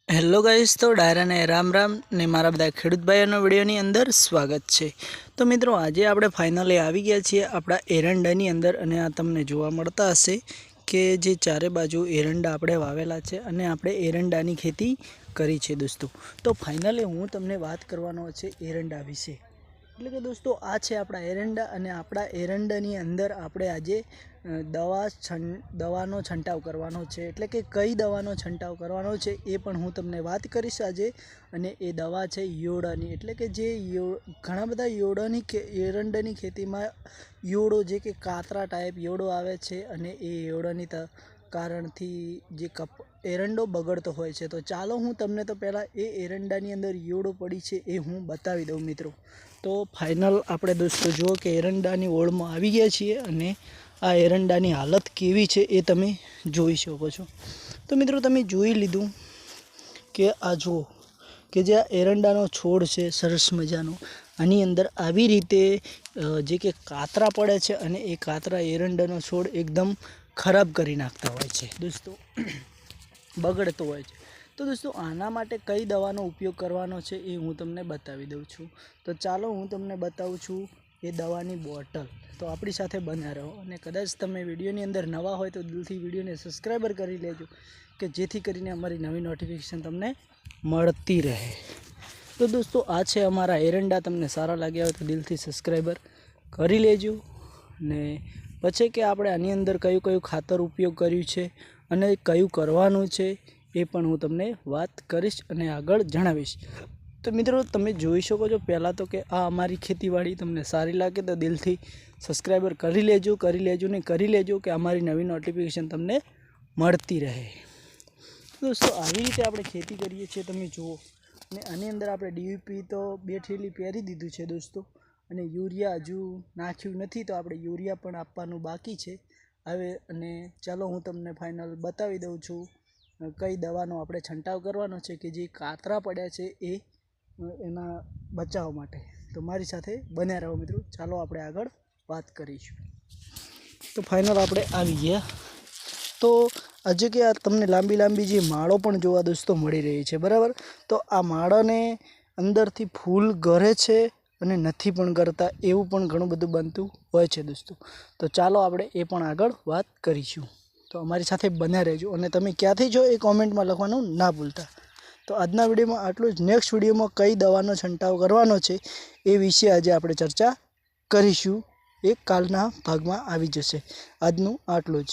Hello guys, તો ડાયરાને રામ રામ ને મારા બધા ખેડૂત ભાઈઓનો વિડીયોની અંદર સ્વાગત છે। તો મિત્રો, આજે આપણે ફાઇનલી આવી ગયા છીએ આપણા એરંડાની અંદર અને આ તમને જોવા મળતા હશે કે જે ચારે બાજુ એરંડા આપણે વાવેલા છે અને આપણે એરંડાની ખેતી કરી છે દોસ્તો। તો ફાઇનલી હું તમને વાત કરવાનો છે એરંડા વિશે। એટલે કે દોસ્તો, આ છે આપણા એરંડા અને આપણા એરંડાની અંદર આપણે આજે દવાનો છંટાવ કરવાનો છે। એટલે કે કઈ દવાનો છંટાવ કરવાનો છે એ પણ હું તમને વાત કરીશ આજે। અને એ દવા છે યોડાની। એટલે કે જે ઘણા બધા એરંડાની ખેતીમાં યોડો જે કે કાતરા ટાઈપ યોડો આવે છે અને એ યોડાની કારણથી જે એરંડો બગડતો હોય છે। તો ચાલો હું તમને તો પહેલાં એ એરંડાની અંદર યોડો પડી છે એ હું બતાવી દઉં મિત્રો। તો ફાઇનલ આપણે દોસ્તો જુઓ કે એરંડાની ઓળમાં આવી ગયા છીએ અને આ એરંડાની હાલત કેવી છે એ તમે જોઈ શકો છો। તો મિત્રો, તમે જોઈ લીધું કે આ જુઓ કે જે આ એરંડાનો છોડ છે સરસ મજાનો, આની અંદર આવી રીતે જે કે કાતરા પડે છે અને એ કાતરા એરંડાનો છોડ એકદમ ખરાબ કરી નાખતા હોય છે દોસ્તો, બગડતો હોય છે। તો દોસ્તો, આના માટે કઈ દવાનો ઉપયોગ કરવાનો છે એ હું તમને બતાવી દઉં છું। તો ચાલો હું તમને બતાવું છું એ દવાની બોટલ। તો આપણી સાથે બન્યા રહો અને કદાચ તમે વિડીયોની અંદર નવા હોય તો દિલથી વિડીયોને સબસ્ક્રાઈબર કરી લેજો કે જેથી કરીને અમારી નવી નોટિફિકેશન તમને મળતી રહે। તો દોસ્તો, આ છે અમારા એરંડા। તમને સારા લાગ્યા હોય તો દિલથી સબસ્ક્રાઈબર કરી લેજો। ને પછી કે આપણે આની અંદર કયું કયું ખાતર ઉપયોગ કર્યું છે અને કયું કરવાનું છે એ પણ હું તમને વાત કરીશ અને આગળ જણાવીશ। તો મિત્રો, તમે જોઈ શકો છો પહેલાં તો કે આ અમારી ખેતીવાડી તમને સારી લાગે તો દિલથી સબસ્ક્રાઈબર કરી લેજો કે અમારી નવી નોટિફિકેશન તમને મળતી રહે। દોસ્તો, આવી રીતે આપણે ખેતી કરીએ છીએ તમે જુઓ। અને આની અંદર આપણે ડીવીપી તો 2 થેલી પહેરી દીધું છે દોસ્તો, અને યુરિયા હજુ નાખ્યું નથી તો આપણે યુરિયા પણ આપવાનું બાકી છે હવે। અને ચાલો હું તમને ફાઇનલ બતાવી દઉં છું કઈ દવાનો આપણે છંટાવ કરવાનો છે કે જે કાતરા પડ્યા છે એના બચાવ માટે। તો મારી સાથે બન્યા રહો મિત્રો, ચાલો આપણે આગળ વાત કરીશું। તો ફાઇનલ આપણે આવી ગયા। તો આજે કે આ તમને લાંબી જે માળો પણ જોવા દોસ્તો મળી રહી છે, બરાબર। તો આ માળાને અંદરથી ફૂલ ગરે છે અને નથી પણ કરતા એવું પણ ઘણું બધું બનતું હોય છે દોસ્તો। તો ચાલો આપણે એ પણ આગળ વાત કરીશું। તો અમારી સાથે બન્યા રહેજો અને તમે ક્યાંથી છો એ કોમેન્ટમાં લખવાનું ના ભૂલતા। તો આજના વિડીયોમાં આટલું જ। નેક્સ્ટ વિડીયોમાં કઈ દવાનો છંટાવ કરવાનો છે એ વિશે આજે આપણે ચર્ચા કરીશું। એ કાલના ભાગમાં આવી જશે। આજનું આટલું જ।